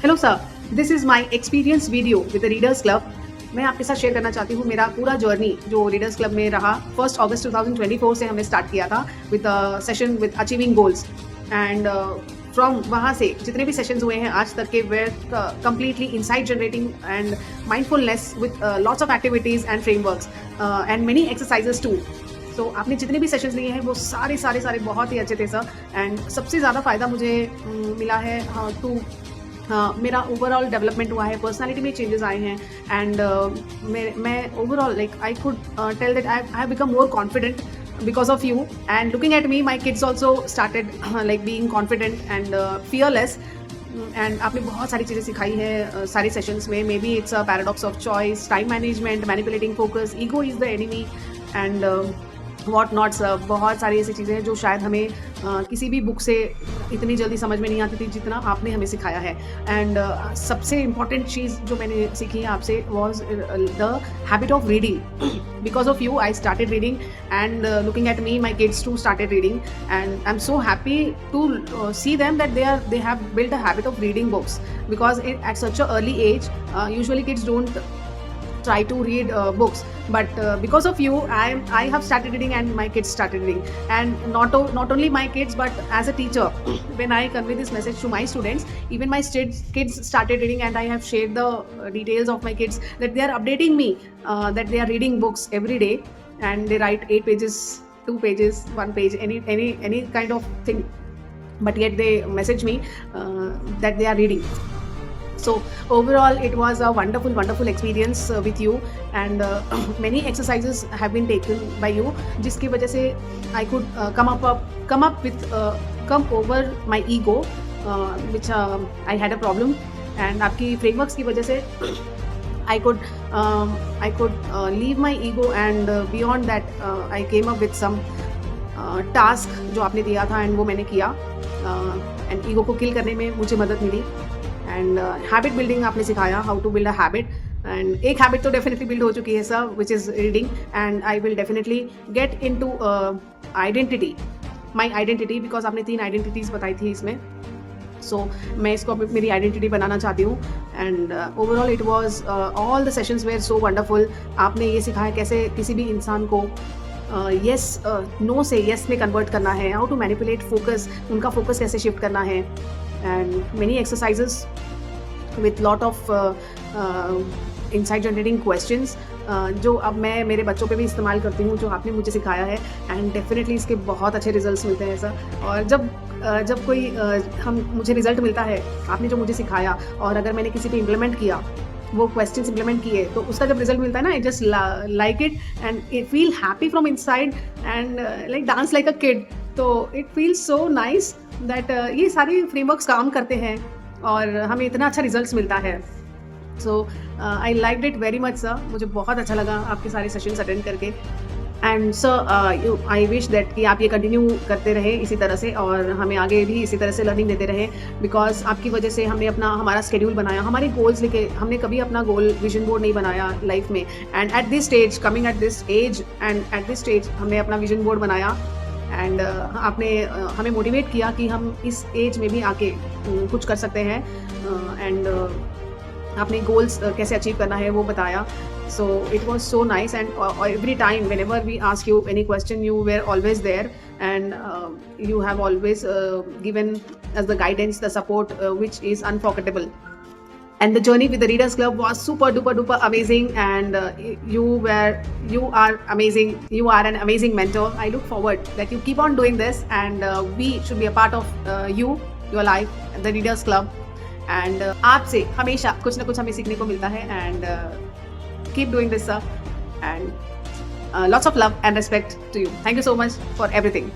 Hello sir, this is my experience video with the readers club. मैं आपके साथ share करना चाहती हूँ मेरा पूरा जर्नी जो रीडर्स क्लब में रहा। 1 अगस्त 2024 से हमने स्टार्ट किया था with session with achieving goals and from वहाँ से जितने भी सेशंस हुए हैं आज तक के were completely insight generating and mindfulness with lots of activities and frameworks and many exercises too. तो आपने जितने भी सेशंस लिए हैं वो सारे बहुत ही अच्छे थे सर। एंड सबसे ज़्यादा फ़ायदा मुझे मिला है मेरा ओवरऑल डेवलपमेंट हुआ है, पर्सनालिटी में चेंजेस आए हैं एंड मैं overall like I could tell that I have become more confident because of you, and looking at me my kids also started like being confident and fearless। And आपने बहुत सारी चीज़ें सिखाई है सारे सेशंस में। May be it's a paradox of choice, time management, manipulating focus, ego is the enemy and what nots. बहुत सारी ऐसी चीज़ें हैं जो शायद हमें किसी भी बुक से इतनी जल्दी समझ में नहीं आती थी जितना आपने हमें सिखाया है। एंड सबसे इम्पॉर्टेंट चीज़ जो मैंने सीखी है आपसे was the habit of reading. Because of you I started reading and looking at me my kids too started reading and I am so happy to see them that they have built a habit of reading books because at such a early age usually kids don't try to read books, but because of you I have started reading and my kids started reading, and not only my kids but as a teacher when I convey this message to my students, even my kids started reading and I have shared the details of my kids that they are updating me that they are reading books every day and they write 8 pages, 2 pages, 1 page, any kind of thing, but yet they message me that they are reading. So overall it was a wonderful experience with you and many exercises have been taken by you जिसकी वजह से I could come over my ego which I had a problem, and आपकी frameworks की वजह से I could leave my ego and beyond that I came up with some task जो आपने दिया था and वो मैंने किया and ego को kill करने में मुझे मदद मिली। एंड हैबिट बिल्डिंग आपने सिखाया, how to build a habit, and एक हैबिट तो डेफिनेटली बिल्ड हो चुकी है sir which is reading, and I will definitely get into identity, my identity, because आपने 3 आइडेंटिटीज़ बताई थी इसमें। सो मैं इसको मेरी आइडेंटिटी बनाना चाहती हूँ and overall it was all the sessions were so wonderful. आपने ये सिखाया कैसे किसी भी इंसान को येस नो से येस में कन्वर्ट करना है, हाउ टू मैनिपुलेट फोकस, उनका फोकस कैसे शिफ्ट करना है, and many exercises with lot of insight generating questions जो अब मैं मेरे बच्चों पे भी इस्तेमाल करती हूँ, जो आपने मुझे सिखाया है, एंड डेफिनेटली इसके बहुत अच्छे रिजल्ट्स मिलते हैं सर। और जब कोई मुझे रिजल्ट मिलता है आपने जो मुझे सिखाया और अगर मैंने किसी पे इम्प्लीमेंट किया, वो क्वेश्चंस इम्प्लीमेंट किए, तो उसका जब रिजल्ट मिलता है ना, I just like it and it feel happy from inside and like dance like a kid. तो it feels so nice that ये सारे फ्रेमवर्क्स काम करते हैं और हमें इतना अच्छा रिजल्ट्स मिलता है। So I liked it very much sir, मुझे बहुत अच्छा लगा आपके सारे सेशंस अटेंड करके। And sir I wish that कि आप ये कंटिन्यू करते रहे इसी तरह से और हमें आगे भी इसी तरह से लर्निंग देते रहे, बिकॉज आपकी वजह से हमने हमारा स्केड्यूल बनाया, हमारे गोल्स लेके हमने कभी अपना गोल विजन बोर्ड नहीं बनाया लाइफ में, and at this stage, coming at this age and at this stage हमने अपना विजन बोर्ड बनाया एंड आपने हमें मोटिवेट किया कि हम इस एज में भी आके कुछ कर सकते हैं एंड आपने गोल्स कैसे अचीव करना है वो बताया। So it was so nice and every time whenever we ask you any question you were always there and you have always given us the guidance, the support which is unforgettable. And the journey with the Readers Club was super duper amazing, and you are amazing. You are an amazing mentor. I look forward that you keep on doing this, and we should be a part of your life, the Readers Club. And आपसे हमेशा कुछ ना कुछ हमें सीखने को मिलता है, and keep doing this sir, and lots of love and respect to you. Thank you so much for everything.